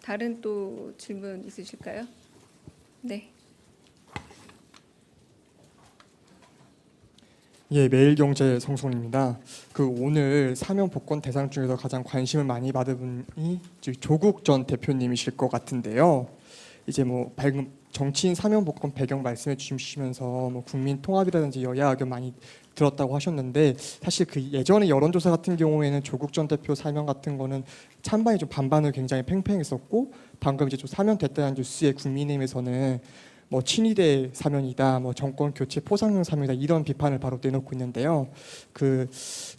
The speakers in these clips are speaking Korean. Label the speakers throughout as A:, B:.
A: 다른 또 질문 있으실까요? 네.
B: 예, 매일경제 성송입니다. 오늘 사면 복권 대상 중에서 가장 관심을 많이 받은 분이 조국 전 대표님이실 것 같은데요. 이제 방금 정치인 사면 복권 배경 말씀해 주시면서 국민 통합이라든지 여야 의견 많이 들었다고 하셨는데, 사실 예전에 여론조사 같은 경우에는 조국 전 대표 사면 같은 거는 찬반이 좀 반반을 굉장히 팽팽했었고, 방금 이제 좀 사면됐다는 뉴스에 국민의힘에서는 친이대 사면이다, 정권 교체 포상용 사면이다, 이런 비판을 바로 내놓고 있는데요.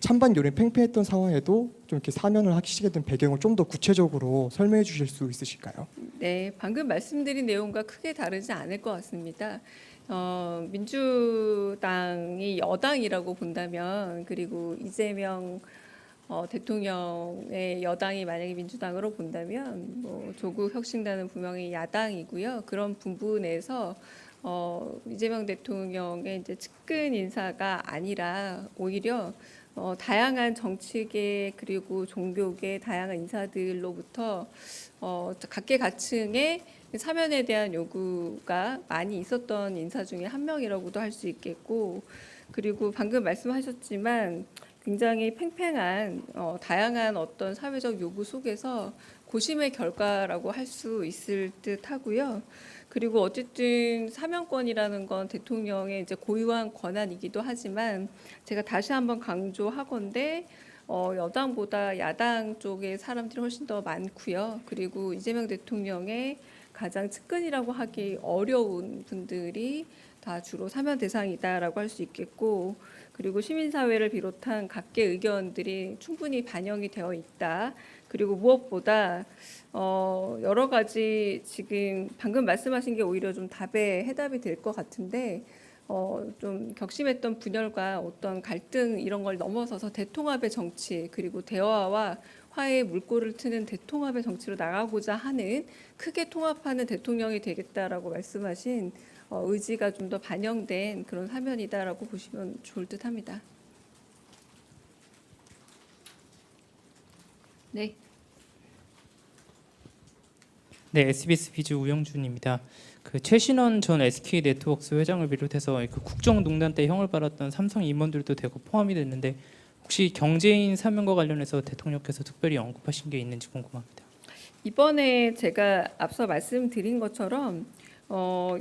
B: 찬반 여론이 팽팽했던 상황에도 좀 이렇게 사면을 하시게 된 배경을 좀 더 구체적으로 설명해 주실 수 있으실까요?
A: 네, 방금 말씀드린 내용과 크게 다르지 않을 것 같습니다. 민주당이 여당이라고 본다면, 그리고 이재명 대통령의 여당이 만약에 민주당으로 본다면, 조국 혁신단은 분명히 야당이고요. 그런 부분에서 이재명 대통령의 이제 측근 인사가 아니라 오히려 다양한 정치계 그리고 종교계 다양한 인사들로부터 각계각층의 사면에 대한 요구가 많이 있었던 인사 중에 한 명이라고도 할 수 있겠고, 그리고 방금 말씀하셨지만 굉장히 팽팽한 다양한 어떤 사회적 요구 속에서 고심의 결과라고 할 수 있을 듯 하고요. 그리고 어쨌든 사면권이라는 건 대통령의 이제 고유한 권한이기도 하지만, 제가 다시 한번 강조하건대 여당보다 야당 쪽의 사람들이 훨씬 더 많고요. 그리고 이재명 대통령의 가장 측근이라고 하기 어려운 분들이 다 주로 사면 대상이다라고 할 수 있겠고, 그리고 시민사회를 비롯한 각계 의견들이 충분히 반영이 되어 있다. 그리고 무엇보다 여러 가지 지금 방금 말씀하신 게 오히려 좀 답에 해답이 될 것 같은데, 좀 격심했던 분열과 어떤 갈등 이런 걸 넘어서서 대통합의 정치, 그리고 대화와 화해의 물꼬를 트는 대통합의 정치로 나가고자 하는, 크게 통합하는 대통령이 되겠다라고 말씀하신 의지가 좀 더 반영된 그런 사면이다라고 보시면 좋을 듯합니다. 네.
C: 네, SBS 비즈 우영준입니다. 최신원 전 SK네트워크스 회장을 비롯해서 국정농단 때 형을 받았던 삼성 임원들도 대거 포함이 됐는데, 혹시 경제인 사면과 관련해서 대통령께서 특별히 언급하신 게 있는지 궁금합니다.
A: 이번에 제가 앞서 말씀드린 것처럼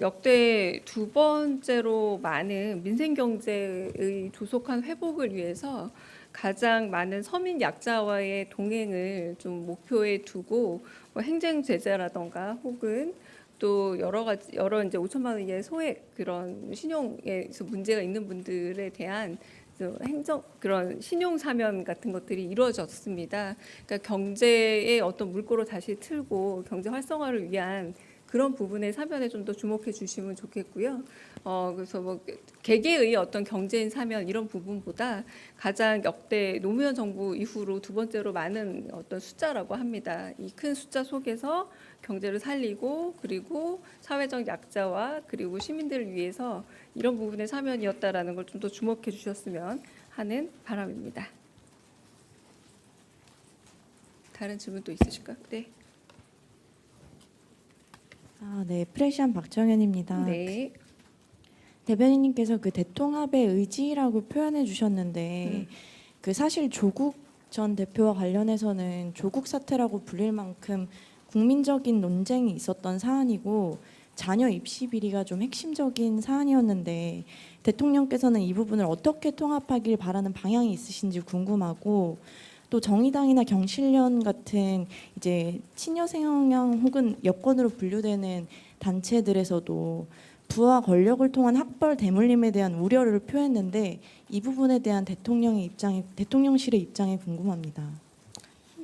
A: 역대 두 번째로 많은 민생경제의 조속한 회복을 위해서 가장 많은 서민 약자와의 동행을 좀 목표에 두고 행정 제재라던가 혹은 또 여러 이제 5천만 원 이하의 소액 그런 신용에서 문제가 있는 분들에 대한 그런 신용 사면 같은 것들이 이루어졌습니다. 그러니까 경제의 어떤 물꼬로 다시 틀고 경제 활성화를 위한 그런 부분의 사면에 좀 더 주목해 주시면 좋겠고요. 그래서 개개의 어떤 경제인 사면 이런 부분보다 가장 역대 노무현 정부 이후로 두 번째로 많은 어떤 숫자라고 합니다. 이 큰 숫자 속에서 경제를 살리고 그리고 사회적 약자와 그리고 시민들을 위해서 이런 부분의 사면이었다라는 걸 좀 더 주목해 주셨으면 하는 바람입니다. 다른 질문 또 있으실까요? 네.
D: 네, 프레시안 박정현입니다.
A: 네.
D: 대변인님께서 대통합의 의지라고 표현해 주셨는데, 사실 조국 전 대표와 관련해서는 조국 사태라고 불릴 만큼 국민적인 논쟁이 있었던 사안이고 자녀 입시 비리가 좀 핵심적인 사안이었는데, 대통령께서는 이 부분을 어떻게 통합하길 바라는 방향이 있으신지 궁금하고, 또 정의당이나 경실련 같은 이제 친여 성향 혹은 여권으로 분류되는 단체들에서도 부와 권력을 통한 학벌 대물림에 대한 우려를 표했는데, 이 부분에 대한 대통령실의 입장이 궁금합니다.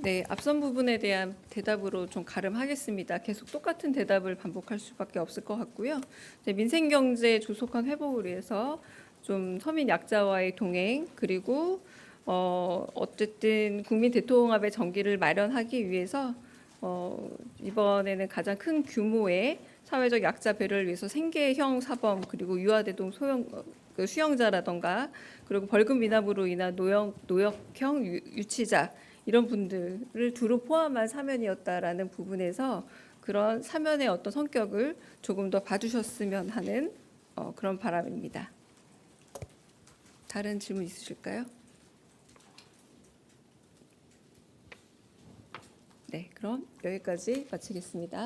A: 네, 앞선 부분에 대한 대답으로 좀 가름하겠습니다. 계속 똑같은 대답을 반복할 수밖에 없을 것 같고요. 민생경제 조속한 회복을 위해서 좀 서민 약자와의 동행, 그리고 어쨌든 국민 대통합의 전기를 마련하기 위해서 이번에는 가장 큰 규모의 사회적 약자 배려를 위해서 생계형 사범 그리고 유아대동 수용자라던가 그리고 벌금 미납으로 인한 노역형 유치자 이런 분들을 두루 포함한 사면이었다라는 부분에서 그런 사면의 어떤 성격을 조금 더 봐주셨으면 하는 그런 바람입니다. 다른 질문 있으실까요? 네, 그럼 여기까지 마치겠습니다.